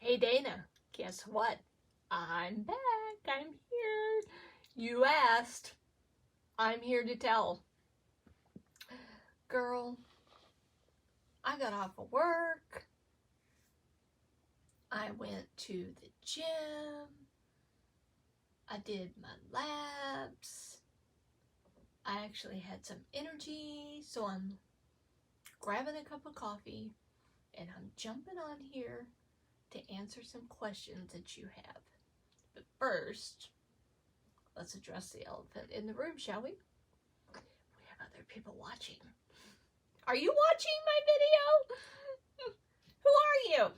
Hey Dana, guess what? I'm back. I'm here. You asked. I'm here to tell. Girl, I got off of work. I went to the gym. I did my labs. I actually had some energy, so I'm grabbing a cup of coffee and I'm jumping on here to answer some questions that you have. But first, let's address the elephant in the room, shall we? We have other people watching. Are you watching my video? Who are you?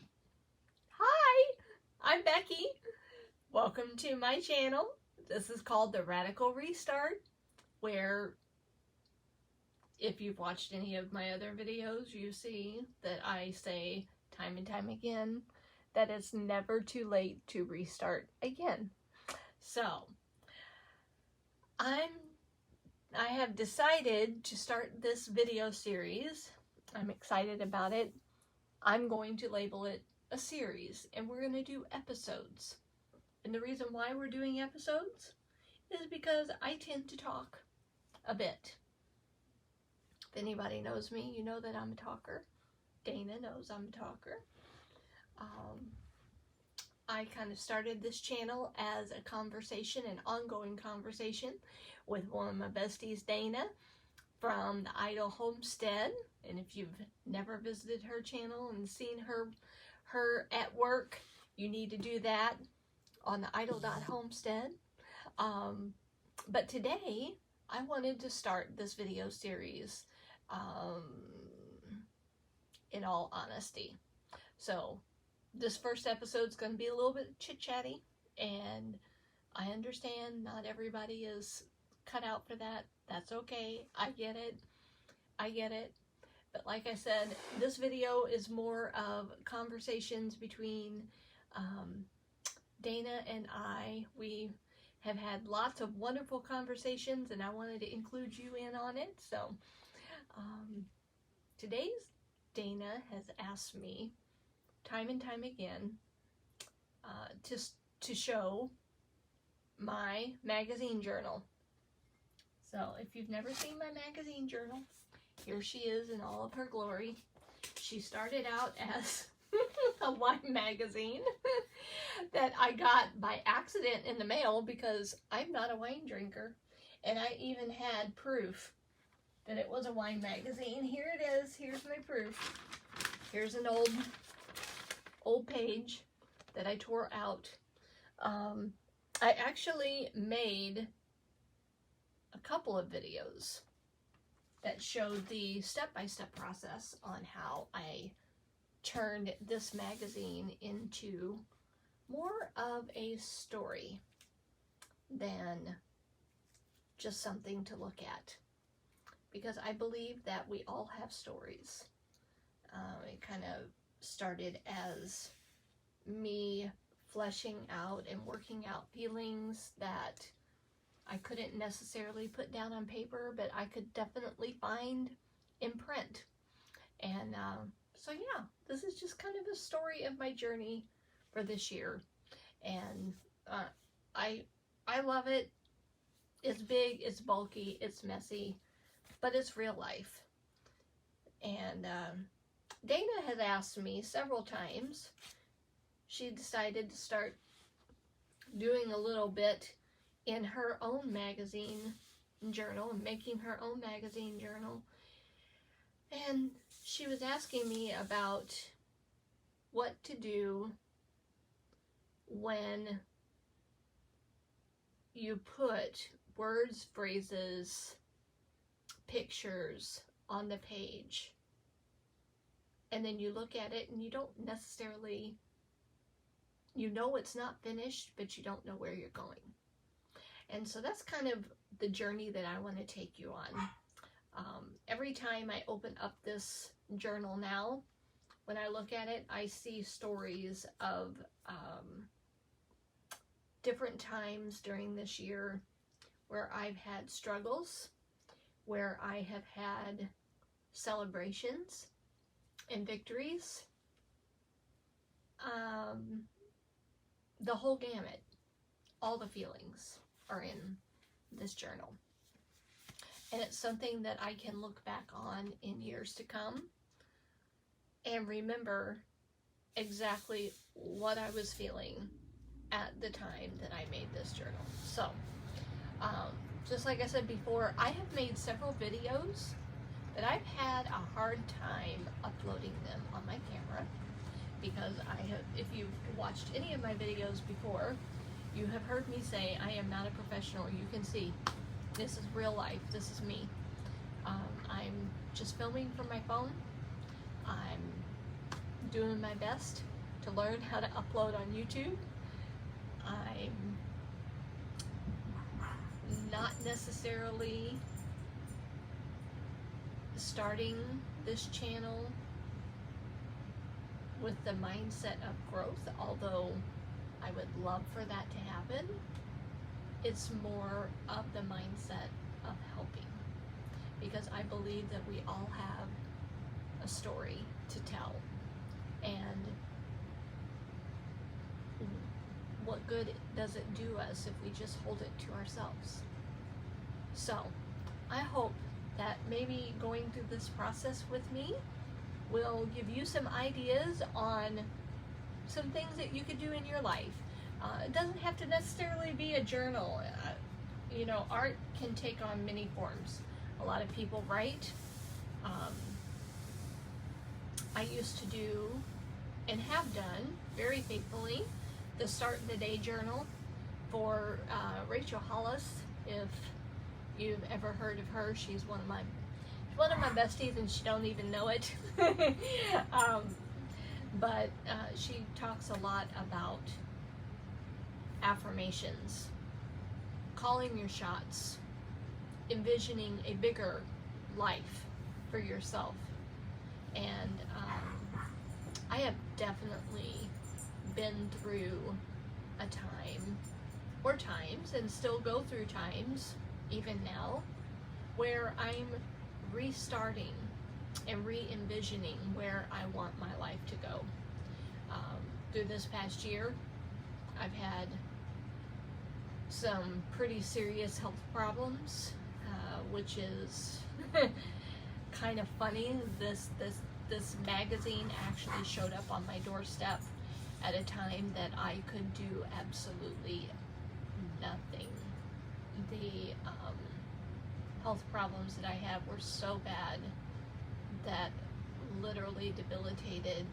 Hi, I'm Becky. Welcome to my channel. This is called The Radical Restart, where if you've watched any of my other videos, you see that I say time and time again that it's never too late to restart again. So, I have decided to start this video series. I'm excited about it. I'm going to label it a series, and we're going to do episodes. And the reason why we're doing episodes is because I tend to talk a bit. If anybody knows me, you know that I'm a talker. Dana knows I'm a talker. I kind of started this channel as a conversation, an ongoing conversation with one of my besties, Dana, from the Idle Homestead. And if you've never visited her channel and seen her at work, you need to do that on the idle.homestead. But today, I wanted to start this video series in all honesty. So this first episode is going to be a little bit chit-chatty, and I understand not everybody is cut out for that. That's okay. I get it. But like I said, this video is more of conversations between Dana and I. We have had lots of wonderful conversations, and I wanted to include you in on it. So today's Dana has asked me time and time again to show my magazine journal. So if you've never seen my magazine journal, here she is in all of her glory. She started out as a wine magazine that I got by accident in the mail because I'm not a wine drinker, and I even had proof that it was a wine magazine. Here it is. Here's my proof. Here's an old page that I tore out. I actually made a couple of videos that showed the step-by-step process on how I turned this magazine into more of a story than just something to look at, because I believe that we all have stories. It kind of started as me fleshing out and working out feelings that I couldn't necessarily put down on paper, but I could definitely find in print. And so yeah, this is just kind of a story of my journey for this year. And I love it. It's big, it's bulky, it's messy, but it's real life. And Dana has asked me several times. She decided to start doing a little bit in her own magazine journal and making her own magazine journal. And she was asking me about what to do when you put words, phrases, pictures on the page, and then you look at it and you don't necessarily, you know it's not finished, but you don't know where you're going. And so that's kind of the journey that I want to take you on. Every time I open up this journal now, when I look at it, I see stories of different times during this year where I've had struggles, where I have had celebrations and victories, the whole gamut, all the feelings are in this journal. And it's something that I can look back on in years to come and remember exactly what I was feeling at the time that I made this journal. So, just like I said before, I have made several videos, but I've had a hard time uploading them on my camera because if you've watched any of my videos before, you have heard me say I am not a professional. You can see this is real life. This is me. I'm just filming from my phone. I'm doing my best to learn how to upload on YouTube. I'm not necessarily starting this channel with the mindset of growth, although I would love for that to happen. It's more of the mindset of helping, because I believe that we all have a story to tell, and what good does it do us if we just hold it to ourselves? So I hope that maybe going through this process with me will give you some ideas on some things that you could do in your life. It doesn't have to necessarily be a journal. You know, art can take on many forms. A lot of people write. I used to do, and have done very faithfully, the Start the Day journal for Rachel Hollis. If you've ever heard of her, she's one of my besties, and she don't even know it. But she talks a lot about affirmations, calling your shots, envisioning a bigger life for yourself. And I have definitely been through a time, or times, and still go through times, even now, where I'm restarting and re-envisioning where I want my life to go. Through this past year, I've had some pretty serious health problems, which is kind of funny. This magazine actually showed up on my doorstep at a time that I could do absolutely nothing. The health problems that I have were so bad that literally debilitated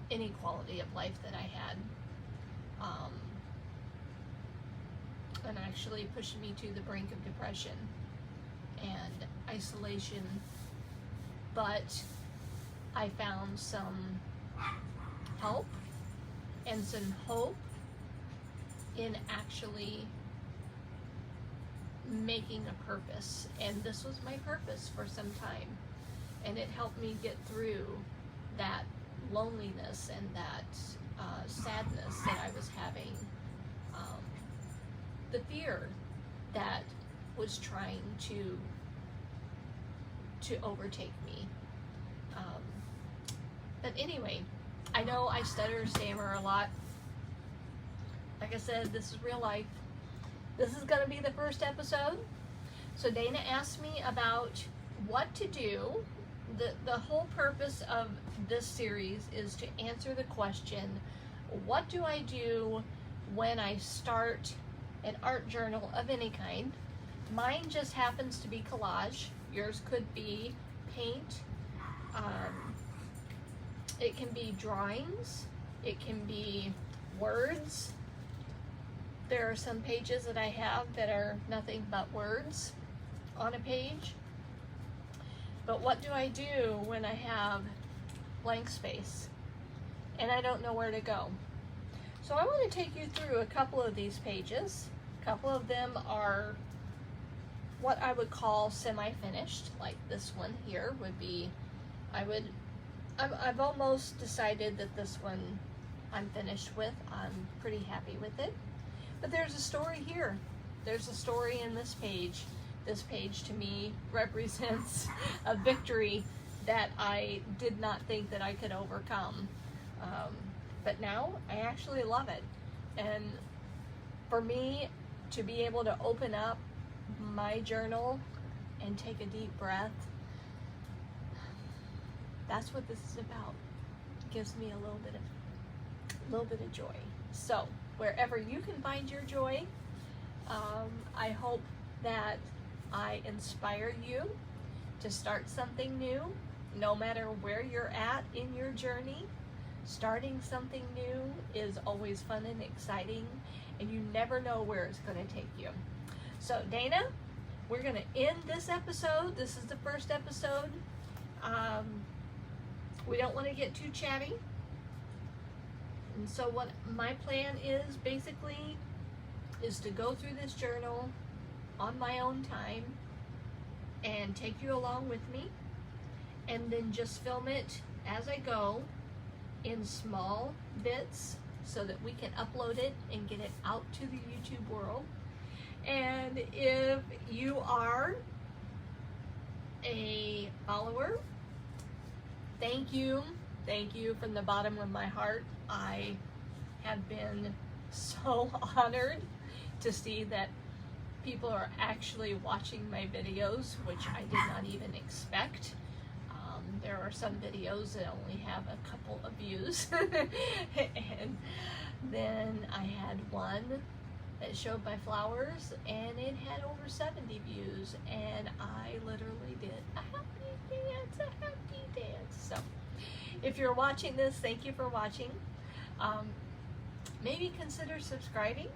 any quality of life that I had, and actually pushed me to the brink of depression and isolation. But I found some help and some hope in actually making a purpose, and this was my purpose for some time, and it helped me get through that loneliness and that sadness that I was having, the fear that was trying to overtake me. But anyway, I know I stutter and stammer a lot. Like I said, this is real life. This is going to be the first episode. So Dana asked me about what to do. The whole purpose of this series is to answer the question, what do I do when I start an art journal of any kind? Mine just happens to be collage. Yours could be paint. It can be drawings. It can be words. There are some pages that I have that are nothing but words on a page. But what do I do when I have blank space and I don't know where to go? So I want to take you through a couple of these pages. A couple of them are what I would call semi-finished, like this one here would be, I've almost decided that this one I'm finished with. I'm pretty happy with it. But there's a story here. There's a story in this page. This page to me represents a victory that I did not think that I could overcome. but now I actually love it. And for me to be able to open up my journal and take a deep breath, that's what this is about. It gives me a little bit of joy. So wherever you can find your joy, I hope that I inspire you to start something new. No matter where you're at in your journey, starting something new is always fun and exciting, and you never know where it's going to take you. So Dana, we're going to end this episode. This is the first episode. We don't want to get too chatty. And so what my plan is basically is to go through this journal on my own time and take you along with me, and then just film it as I go in small bits so that we can upload it and get it out to the YouTube world. And if you are a follower, thank you from the bottom of my heart. I have been so honored to see that people are actually watching my videos, which I did not even expect. There are some videos that only have a couple of views. And then I had one that showed my flowers and it had over 70 views, and I literally did a happy dance. So if you're watching this, thank you for watching. Maybe consider subscribing.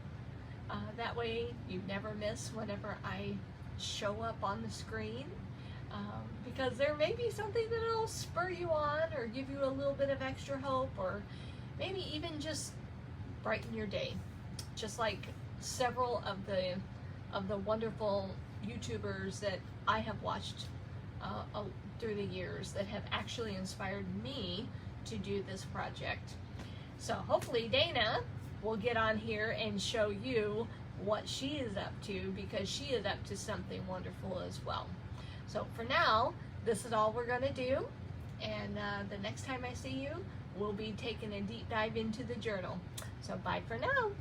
That way you never miss whenever I show up on the screen. Because there may be something that'll spur you on or give you a little bit of extra hope, or maybe even just brighten your day. Just like several of the wonderful YouTubers that I have watched through the years that have actually inspired me to do this project. So hopefully Dana will get on here and show you what she is up to, because she is up to something wonderful as well. So for now, this is all we're going to do, and the next time I see you, we'll be taking a deep dive into the journal. So bye for now.